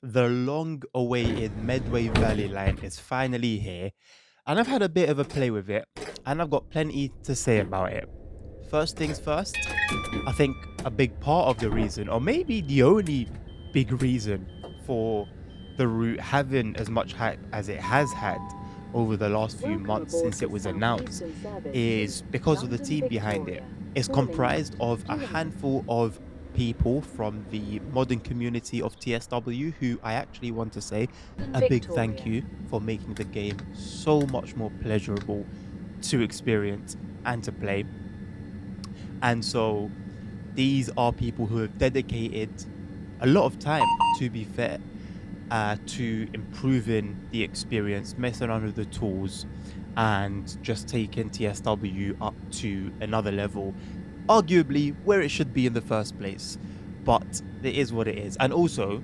The long awaited Medway Valley line is finally here, and I've had a bit of a play with it, and I've got plenty to say about it. First things first, I think a big part of the reason, or maybe the only big reason for the route having as much hype as it has had over the last few Welcome months aboard since the it was South announced Eastern Service to is because of the London team behind it. Victoria, It's Birmingham, comprised of a Gillingham. handful of people from the modern community of TSW who I actually want to say London a big thank Victoria. you for making the game so much more pleasurable to experience and to play. And so these are people who have dedicated a lot of time, to be fair, to improving the experience, messing around with the tools, and just taking TSW up to another level, arguably where it should be in the first place. But it is what it is. And also,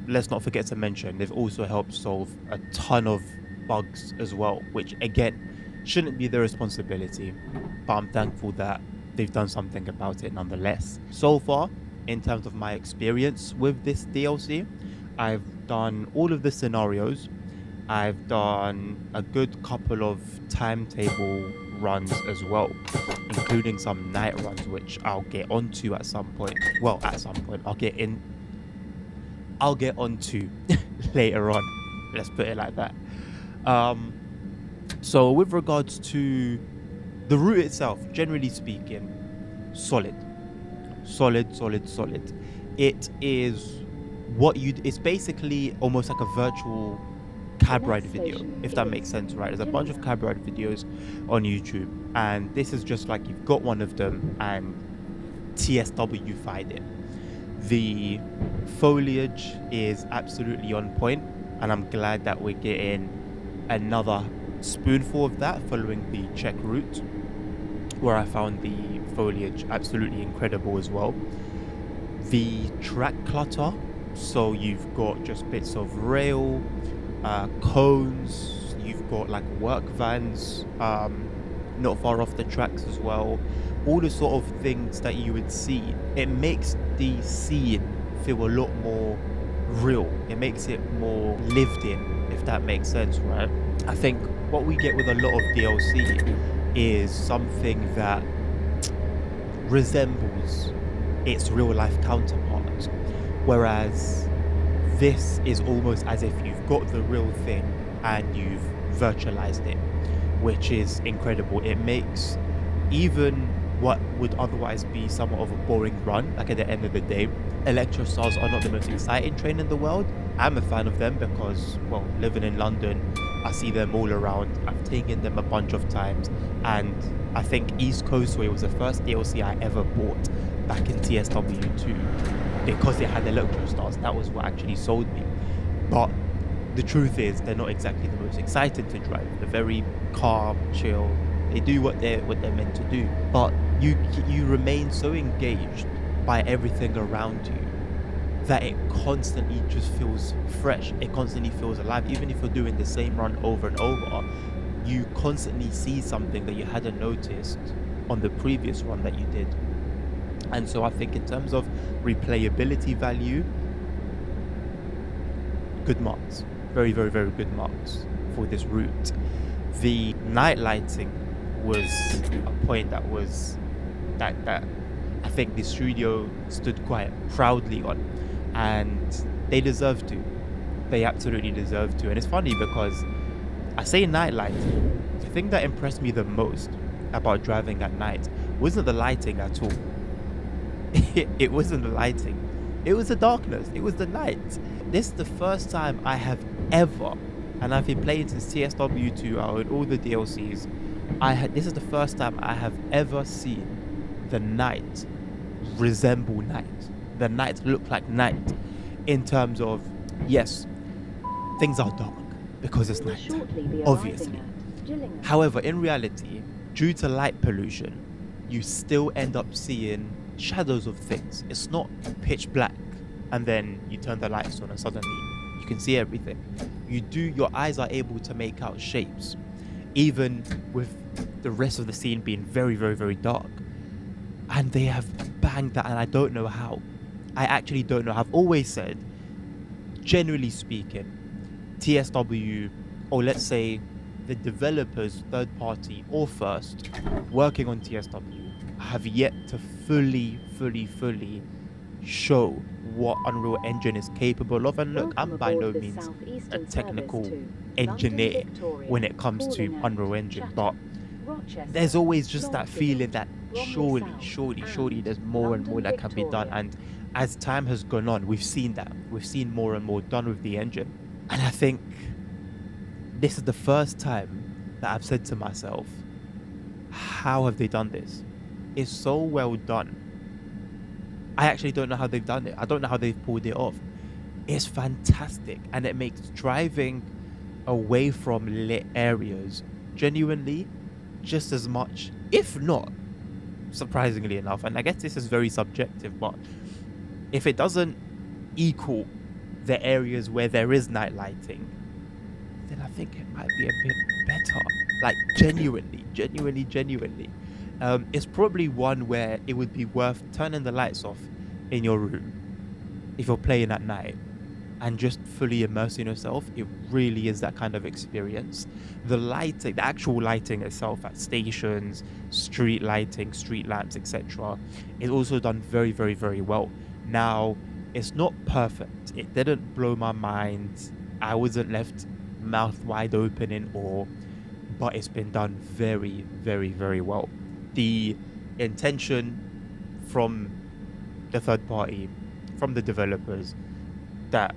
let's not forget to mention, they've also helped solve a ton of bugs as well, which again shouldn't be their responsibility. But I'm thankful that they've done something about it nonetheless. So far, in terms of my experience with this DLC, I've done all of the scenarios. I've done a good couple of timetable runs as well, including some night runs, which I'll get onto at some point. Well, at some point, I'll get onto later on. Let's put it like that. Um, so with regards to the route itself, generally speaking, solid, solid. It is it's basically almost like a virtual The cab ride next video, station if that is makes sense, right? There's a bunch of Gillingham. cab ride videos on YouTube, and this is just like you've got one of them and TSW-fied it. The foliage is absolutely on point, and I'm glad that we're getting another spoonful of that following the Czech route, where I found the foliage absolutely incredible as well. The track clutter, so you've got just bits of rail, cones, you've got like work vans not far off the tracks as well, all the sort of things that you would see. It makes the scene feel a lot more real, it makes it more lived in, if that makes sense, right? I think what we get with a lot of DLC is something that resembles its real life counterpart. Whereas this is almost as if you've got the real thing and you've virtualized it, which is incredible. It makes even what would otherwise be somewhat of a boring run, like at the end of the day, Electro Stars are not the most exciting train in the world. I'm a fan of them because, well, living in London, I see them all around. I've taken them a bunch of times, and I think East Coastway was the first DLC I ever bought back in TSW2 because it had Electro Stars. That was what actually sold me. But the truth is, they're not exactly the most exciting to drive. They're very calm, chill. They do what they're meant to do. But you remain so engaged by everything around you that it constantly just feels fresh. It constantly feels alive. Even if you're doing the same run over and over, you constantly see something that you hadn't noticed on the previous run that you did. And so I think in terms of replayability value, good marks. Very good marks for this route. The night lighting was a point that I think the studio stood quite proudly on, and they deserve to. They absolutely deserve to. And it's funny because I say night lighting. The thing that impressed me the most about driving at night wasn't the lighting at all. It wasn't the lighting. It was the darkness. It was the night. This is the first time I have ever, and I've been playing since TSW2 out in all the DLCs. This is the first time I have ever seen the night resemble night. The night look like night in terms of, yes, things are dark because it's Will night, shortly be arriving obviously. at Gillingham. However, in reality, due to light pollution, you still end up seeing shadows of things. It's not pitch black and then you turn the lights on and suddenly you can see everything. Your eyes are able to make out shapes, even with the rest of the scene being very dark. And they have banged that, and I don't know how. I actually don't know. I've always said generally speaking, TSW, or let's say the developers, third party or first, working on TSW, have yet to fully show what Unreal Engine is capable of. And look, I'm by no means a technical engineer when it comes to Unreal Engine, but there's always just that feeling that surely there's more and more that can be done. And as time has gone on, we've seen more and more done with the engine. And I think this is the first time that I've said to myself, how have they done this? It's so well done. I actually don't know how they've done it. I don't know how they've pulled it off. It's fantastic, and it makes driving away from lit areas genuinely just as much, if not surprisingly enough, and I guess this is very subjective, but if it doesn't equal the areas where there is night lighting, then I think it might be a bit better. Like genuinely. It's probably one where it would be worth turning the lights off in your room if you're playing at night and just fully immersing yourself. It really is that kind of experience. The lighting, the actual lighting itself at stations, street lighting, street lamps, etc., is also done very well. Now, it's not perfect. It didn't blow my mind. I wasn't left mouth wide open in awe, but it's been done very well. The intention from the third party, from the developers, that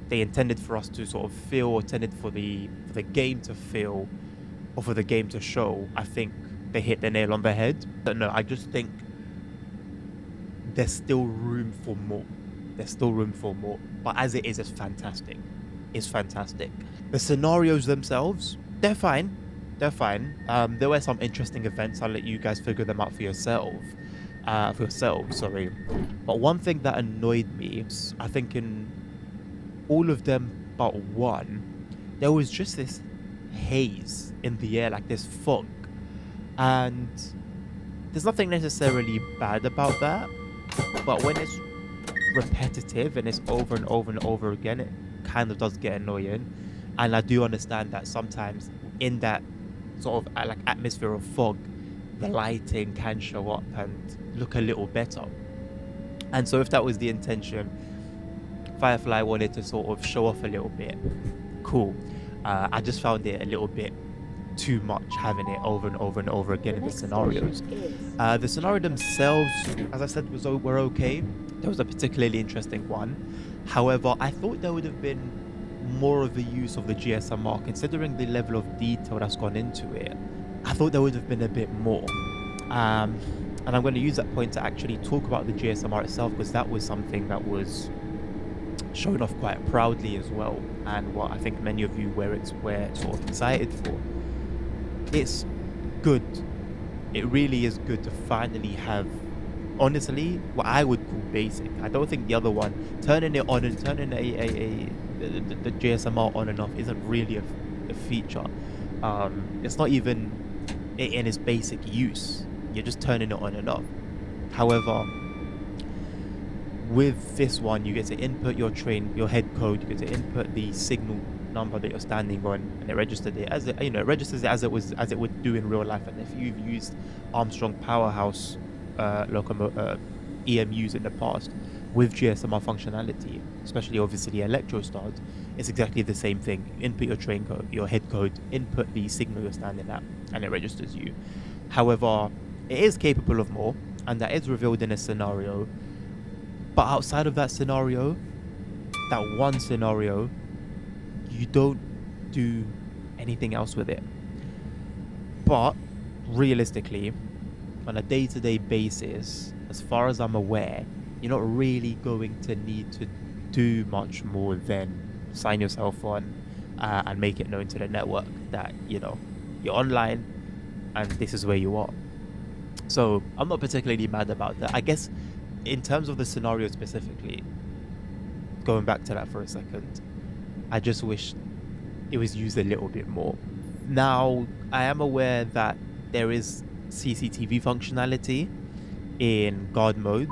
they intended for us to sort of feel, or intended for the game to feel, or for the game to show, I think they hit the nail on the head. But no, I just think there's still room for more. But as it is, it's fantastic. The scenarios themselves, they're fine. There were some interesting events. I'll let you guys figure them out for yourselves. But one thing that annoyed me, I think in all of them but one, there was just this haze in the air, like this fog. And there's nothing necessarily bad about that, but when it's repetitive and it's over and over again, it kind of does get annoying. And I do understand that sometimes in that sort of like atmosphere of fog, the lighting can show up and look a little better. And so if that was the intention, Firefly wanted to sort of show off a little bit, cool. I just found it a little bit too much, having it over and over again in the scenarios. The scenario themselves, as I said, were okay. There was a particularly interesting one. However, I thought there would have been more of the use of the GSMR, considering the level of detail that's gone into it. I thought there would have been a bit more. And I'm going to use that point to actually talk about the GSMR itself, because that was something that was shown off quite proudly as well, and what I think many of you were sort of excited for. It's good. It really is good to finally have, honestly, what I would call basic. I don't think the other one, turning it on and turning the GSMR on and off, isn't really a feature. It's not even in its basic use. You're just turning it on and off. However, with this one, you get to input your head code. You get to input the signal number that you're standing on, and it registers it as it registers it as it would do in real life. And if you've used Armstrong Powerhouse EMUs in the past with GSMR functionality, especially obviously the ElectroStars, it's exactly the same thing. Input your train code, your head code, input the signal you're standing at, and it registers you. However, it is capable of more, and that is revealed in a scenario. But outside of that scenario, that one scenario, you don't do anything else with it. But realistically, on a day-to-day basis, as far as I'm aware, you're not really going to need to do much more than sign yourself on and make it known to the network that, you're online and this is where you are. So I'm not particularly mad about that. I guess in terms of the scenario specifically, going back to that for a second, I just wish it was used a little bit more. Now, I am aware that there is CCTV functionality in guard mode.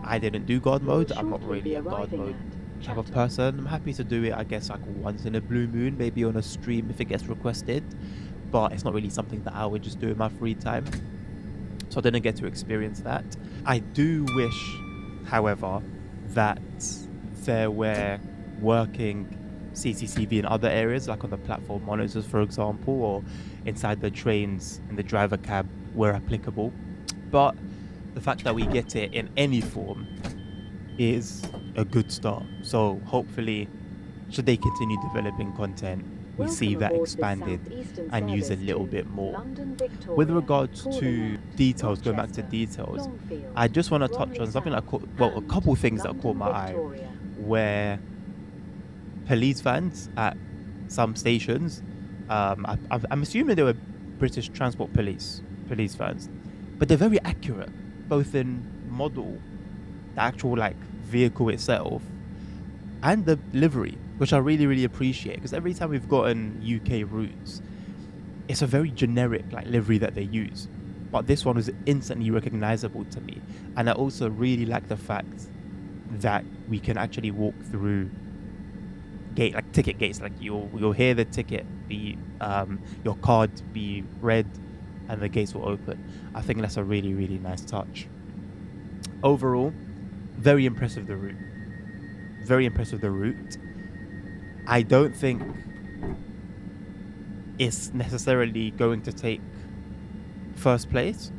I didn't do guard mode. I'm not really a guard mode type of chapter. person. I'm happy to do it, I guess, like once in a blue moon, maybe on a stream if it gets requested, but it's not really something that I would just do in my free time. So I didn't get to experience that. I do wish, however, that there were working CCTV in other areas, like on the platform monitors, for example, or inside the trains in the driver cab where applicable. But the fact that we get it in any form is a good start. So hopefully, should they continue developing content, we see Welcome that aboard this expanded Southeastern and use a service little to bit more. London With Victoria, regards to Calderland, details, going back to Rochester, details, I Longfield, just want to touch Bromley on something that South, caught, well, a and couple things that caught London my eye, Victoria. where police vans at some stations, I'm assuming they were British Transport police vans, but they're very accurate, both in model, the actual like vehicle itself, and the livery, which I really, really appreciate because every time we've gotten UK routes, it's a very generic like livery that they use. But this one was instantly recognizable to me. And I also really like the fact that we can actually walk through ticket gates. Like you'll hear the ticket be your card be read and the gates will open. I think that's a really, really nice touch. Overall, very impressive the route. Very impressive the route. I don't think it's necessarily going to take first place.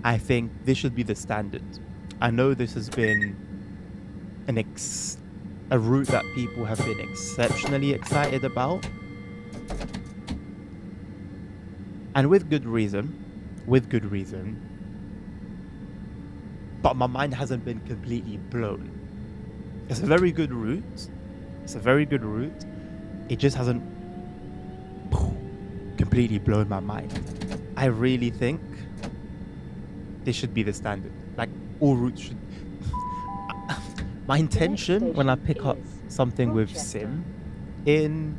I think this should be the standard. I know this has been a route that people have been exceptionally excited about, and with good reason. With good reason. But my mind hasn't been completely blown. It's a very good route. It's a very good route. It just hasn't completely blown my mind. I really think this should be the standard. Like all routes should. My intention when I pick up something with Rochester. Sim in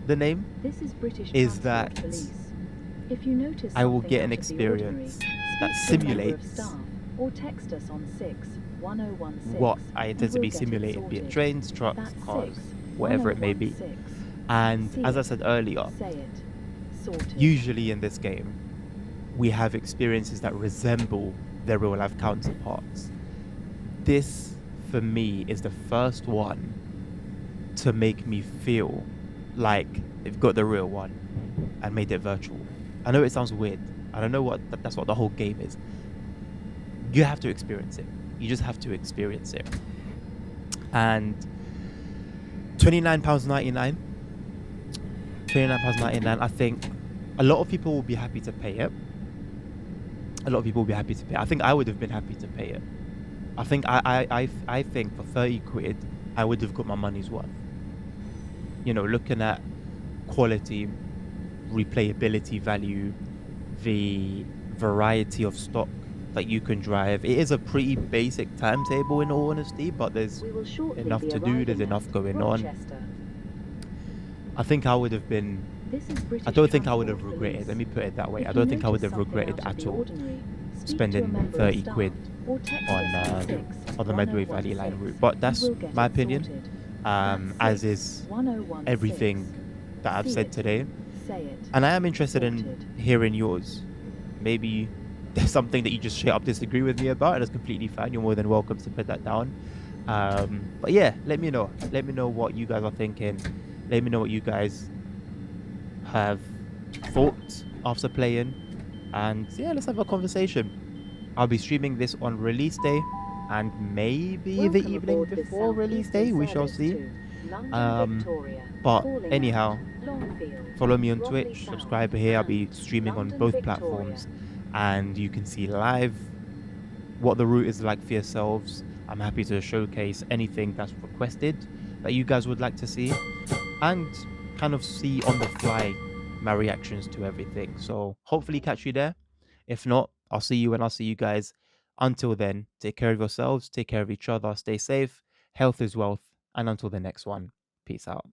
the name This is British is Transport that Police. If you notice I will something get out an of the ordinary, experience speak that to a member of simulates staff or text us on 61016 what I and intend to we'll be get it simulated, be it sorted. trains, trucks, That's cars, 6 whatever it may be. 1016. And See as I it, said earlier, say it, sorted. usually in this game, we have experiences that resemble their real life counterparts. This, for me, is the first one to make me feel like they've got the real one and made it virtual. I know it sounds weird. I don't know what that's what the whole game is. You have to experience it. You just have to experience it. And £29.99. £29.99. I think a lot of people will be happy to pay it. A lot of people will be happy to pay it. I think I would have been happy to pay it. I think I think for 30 quid, I would have got my money's worth. You know, looking at quality, replayability value, the variety of stock that you can drive. It is a pretty basic timetable in all honesty, but there's We will shortly enough be to do, there's arriving enough at going on. Rochester. I think I would have been This is British I don't think I would have Transport regretted. Police. Let me put it that way. If I you don't think I would notice have something regretted out of at the all ordinary, speak to a spending member of 30 staff quid or text on us on 6 on the Medway Valley Line 1016 route. But and that's we'll get my it opinion. sorted. As That's is 1016. everything that I've See said it, today. say it, And I am interested sorted. in hearing yours. Maybe there's something that you just straight up disagree with me about, and that's completely fine. You're more than welcome to put that down. But yeah, let me know. Let me know what you guys are thinking. Let me know what you guys have thought after playing. And yeah, let's have a conversation. I'll be streaming this on release day and maybe the Welcome evening aboard this before release day. Southeastern We shall service see. to London Victoria, But Calling anyhow, Out, Longfield, follow me on Bromley Twitch, South, subscribe here. I'll be and streaming on London both Victoria. platforms, and you can see live what the route is like for yourselves. I'm happy to showcase anything that's requested that you guys would like to see, and kind of see on the fly my reactions to everything. So hopefully catch you there. If not, I'll see you when I'll see you guys. Until then, take care of yourselves, take care of each other, stay safe. Health is wealth, and until the next one, peace out.